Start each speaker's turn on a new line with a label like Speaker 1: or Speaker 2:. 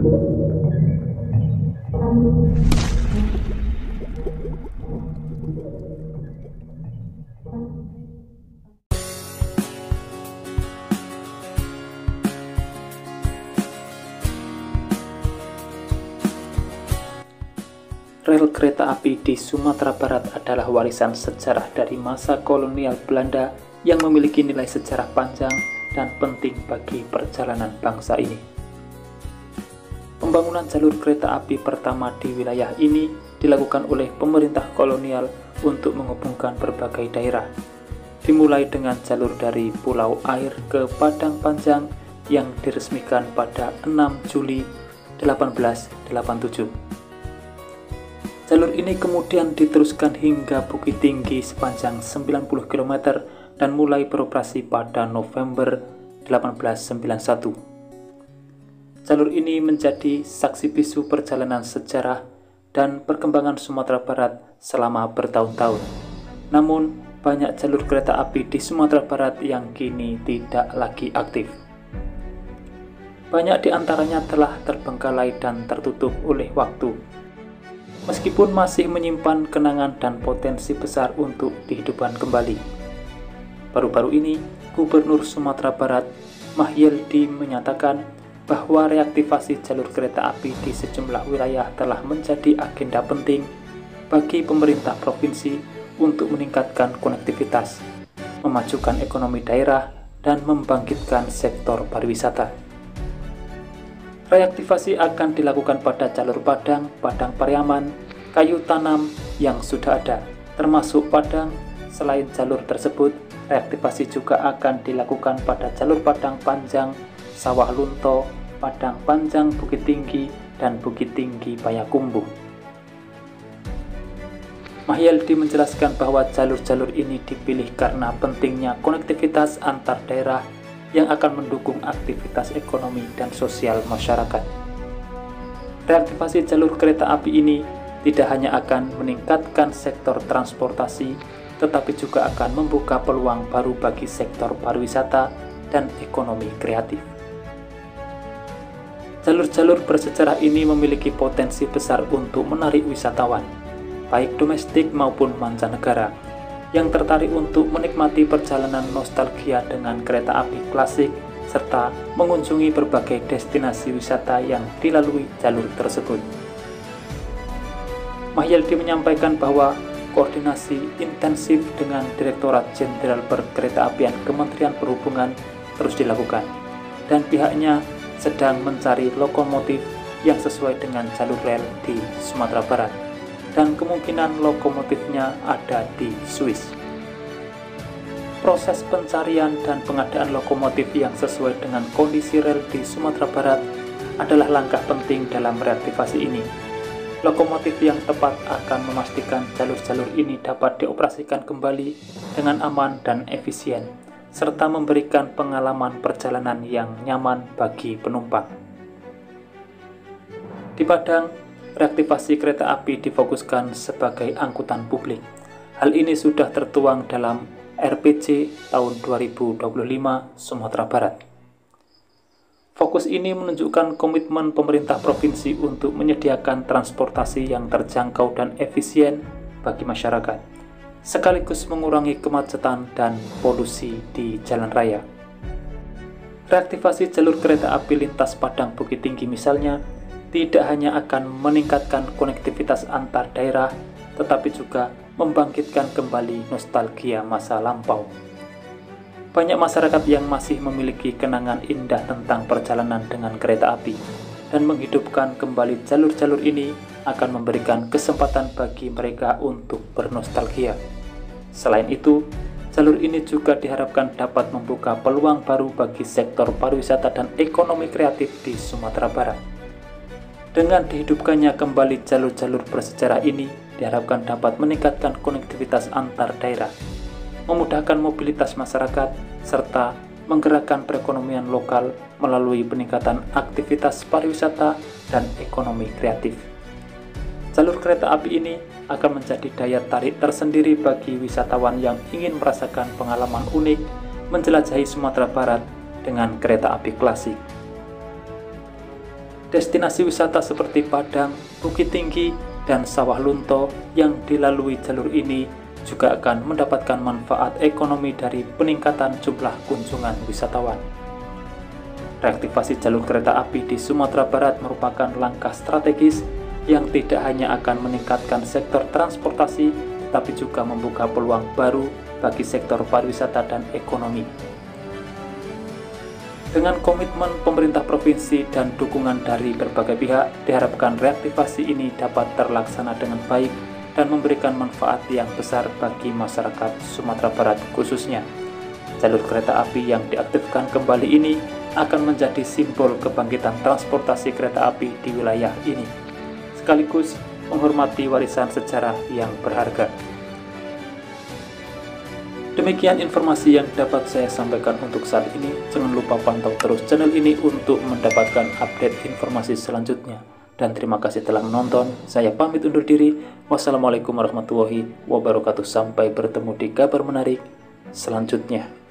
Speaker 1: Rel kereta api di Sumatera Barat adalah warisan sejarah dari masa kolonial Belanda yang memiliki nilai sejarah panjang dan penting bagi perjalanan bangsa ini. Pembangunan jalur kereta api pertama di wilayah ini dilakukan oleh pemerintah kolonial untuk menghubungkan berbagai daerah, dimulai dengan jalur dari Pulau Air ke Padang Panjang yang diresmikan pada 6 Juli 1887. Jalur ini kemudian diteruskan hingga Bukit Tinggi sepanjang 90 km dan mulai beroperasi pada November 1891. Jalur ini menjadi saksi bisu perjalanan sejarah dan perkembangan Sumatera Barat selama bertahun-tahun. Namun, banyak jalur kereta api di Sumatera Barat yang kini tidak lagi aktif. Banyak di antaranya telah terbengkalai dan tertutup oleh waktu. Meskipun masih menyimpan kenangan dan potensi besar untuk dihidupkan kembali. Baru-baru ini, Gubernur Sumatera Barat, Mahyeldi, menyatakan bahwa reaktivasi jalur kereta api di sejumlah wilayah telah menjadi agenda penting bagi pemerintah provinsi untuk meningkatkan konektivitas, memajukan ekonomi daerah, dan membangkitkan sektor pariwisata. Reaktivasi akan dilakukan pada jalur Padang, Padang Pariaman, Kayu Tanam yang sudah ada, termasuk Padang. Selain jalur tersebut, reaktivasi juga akan dilakukan pada jalur Padang Panjang, Sawah Lunto, Padang Panjang Bukit Tinggi, dan Bukit Tinggi Payakumbuh. Mahyeldi menjelaskan bahwa jalur-jalur ini dipilih karena pentingnya konektivitas antar daerah yang akan mendukung aktivitas ekonomi dan sosial masyarakat. Reaktivasi jalur kereta api ini tidak hanya akan meningkatkan sektor transportasi, tetapi juga akan membuka peluang baru bagi sektor pariwisata dan ekonomi kreatif. Jalur-jalur bersejarah ini memiliki potensi besar untuk menarik wisatawan, baik domestik maupun mancanegara, yang tertarik untuk menikmati perjalanan nostalgia dengan kereta api klasik serta mengunjungi berbagai destinasi wisata yang dilalui jalur tersebut. Mahyeldi menyampaikan bahwa koordinasi intensif dengan Direktorat Jenderal Perkeretaapian Kementerian Perhubungan terus dilakukan, dan pihaknya sedang mencari lokomotif yang sesuai dengan jalur rel di Sumatera Barat, dan kemungkinan lokomotifnya ada di Swiss. Proses pencarian dan pengadaan lokomotif yang sesuai dengan kondisi rel di Sumatera Barat adalah langkah penting dalam reaktivasi ini. Lokomotif yang tepat akan memastikan jalur-jalur ini dapat dioperasikan kembali dengan aman dan efisien, serta memberikan pengalaman perjalanan yang nyaman bagi penumpang. Di Padang, reaktivasi kereta api difokuskan sebagai angkutan publik. Hal ini sudah tertuang dalam RPJ tahun 2025 Sumatera Barat. Fokus ini menunjukkan komitmen pemerintah provinsi untuk menyediakan transportasi yang terjangkau dan efisien bagi masyarakat, sekaligus mengurangi kemacetan dan polusi di jalan raya. Reaktivasi jalur kereta api lintas Padang Bukit Tinggi misalnya tidak hanya akan meningkatkan konektivitas antar daerah, tetapi juga membangkitkan kembali nostalgia masa lampau. Banyak masyarakat yang masih memiliki kenangan indah tentang perjalanan dengan kereta api, dan menghidupkan kembali jalur-jalur ini akan memberikan kesempatan bagi mereka untuk bernostalgia. Selain itu, jalur ini juga diharapkan dapat membuka peluang baru bagi sektor pariwisata dan ekonomi kreatif di Sumatera Barat. Dengan dihidupkannya kembali jalur-jalur bersejarah ini, diharapkan dapat meningkatkan konektivitas antar daerah, memudahkan mobilitas masyarakat, serta menggerakkan perekonomian lokal melalui peningkatan aktivitas pariwisata dan ekonomi kreatif. Jalur kereta api ini akan menjadi daya tarik tersendiri bagi wisatawan yang ingin merasakan pengalaman unik menjelajahi Sumatera Barat dengan kereta api klasik. Destinasi wisata seperti Padang, Bukit Tinggi, dan Sawah Lunto yang dilalui jalur ini juga akan mendapatkan manfaat ekonomi dari peningkatan jumlah kunjungan wisatawan. Reaktivasi jalur kereta api di Sumatera Barat merupakan langkah strategis yang tidak hanya akan meningkatkan sektor transportasi, tetapi juga membuka peluang baru bagi sektor pariwisata dan ekonomi. Dengan komitmen pemerintah provinsi dan dukungan dari berbagai pihak, diharapkan reaktivasi ini dapat terlaksana dengan baik dan memberikan manfaat yang besar bagi masyarakat Sumatera Barat khususnya. Jalur kereta api yang diaktifkan kembali ini akan menjadi simbol kebangkitan transportasi kereta api di wilayah ini, sekaligus menghormati warisan sejarah yang berharga. Demikian informasi yang dapat saya sampaikan untuk saat ini. Jangan lupa pantau terus channel ini untuk mendapatkan update informasi selanjutnya. Dan terima kasih telah menonton. Saya pamit undur diri. Wassalamualaikum warahmatullahi wabarakatuh. Sampai bertemu di kabar menarik selanjutnya.